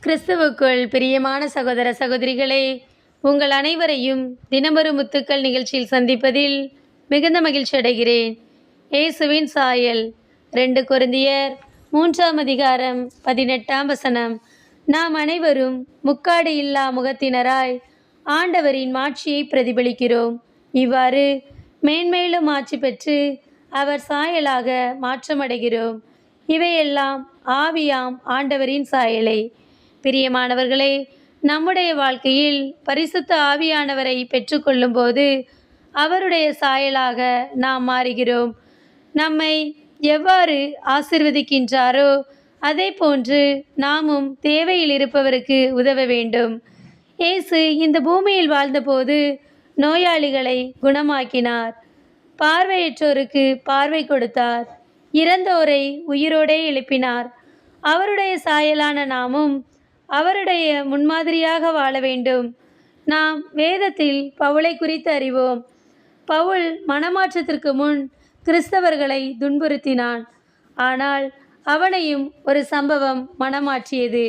கிறிஸ்துவுக்குள் பிரியமான சகோதர சகோதரிகளே, உங்கள் அனைவரையும் தினமொரு முத்துக்கள் நிகழ்ச்சியில் சந்திப்பதில் மிகுந்த மகிழ்ச்சி அடைகிறேன். இயேசுவின் சாயல் 2 கொரிந்தியர் 3ஆம் அதிகாரம் 18ஆம் வசனம். நாம் அனைவரும் முக்காடு இல்லா முகத்தினராய் ஆண்டவரின் மாட்சியை பிரதிபலிக்கிறோம். இவ்வாறு மேன்மேலும் ஆட்சி பெற்று அவர் சாயலாக மாற்றமடைகிறோம். இவையெல்லாம் ஆவியாம் ஆண்டவரின் சாயலை. பிரியமானவர்களே, நம்முடைய வாழ்க்கையில் பரிசுத்த ஆவியானவரை பெற்றுக்கொள்ளும் போது அவருடைய சாயலாக நாம் மாறுகிறோம். நம்மை எவ்வாறு ஆசிர்வதிக்கின்றாரோ அதே போன்று நாமும் தேவையில் இருப்பவருக்கு உதவ வேண்டும். இயேசு இந்த பூமியில் வாழ்ந்தபோது நோயாளிகளை குணமாக்கினார், பார்வையற்றோருக்கு பார்வை கொடுத்தார், இறந்தோரை உயிரோடே எழுப்பினார். அவருடைய சாயலான நாமும் அவருடைய முன்மாதிரியாக வாழ வேண்டும். நாம் வேதத்தில் பவுலை குறித்து அறிவோம். பவுல் மனமாற்றத்திற்கு முன் கிறிஸ்தவர்களை துன்புறுத்தினான். ஆனால் அவனையும் ஒரு சம்பவம் மனமாற்றியது.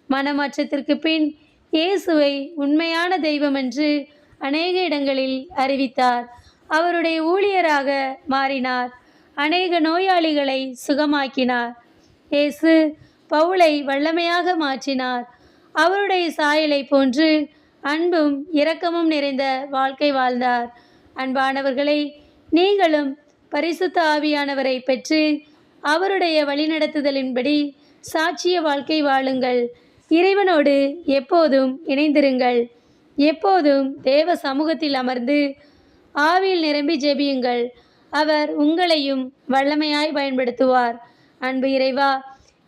மனமாற்றத்திற்கு பின் இயேசுவை உண்மையான தெய்வம் என்று அநேக இடங்களில் அறிவித்தார். அவருடைய ஊழியராக மாறினார். அநேக நோயாளிகளை சுகமாக்கினார். இயேசு பவுலை வல்லமையாக மாற்றினார். அவருடைய சாயலை போன்று அன்பும் இரக்கமும் நிறைந்த வாழ்க்கை வாழ்ந்தார். அன்பானவர்களே, நீங்களும் பரிசுத்த ஆவியானவரை பெற்று அவருடைய வழிநடத்துதலின்படி சாட்சிய வாழ்க்கை வாழுங்கள். இறைவனோடு எப்போதும் இணைந்திருங்கள். எப்போதும் தேவ சமூகத்தில் அமர்ந்து ஆவியில் நிரம்பி ஜெபியுங்கள். அவர் உங்களையும் வல்லமையாய் பயன்படுத்துவார். அன்பு இறைவா,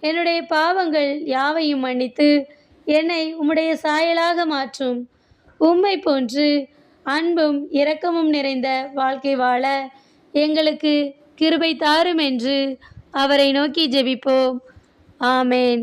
என்னுடைய பாவங்கள் யாவையும் மன்னித்து என்னை உம்முடைய சாயலாக மாற்றும். உம்மை போன்று அன்பும் இரக்கமும் நிறைந்த வாழ்க்கை வாழ எங்களுக்கு கிருபை தாரும் என்று அவரை நோக்கி ஜெபிப்போம். ஆமேன்.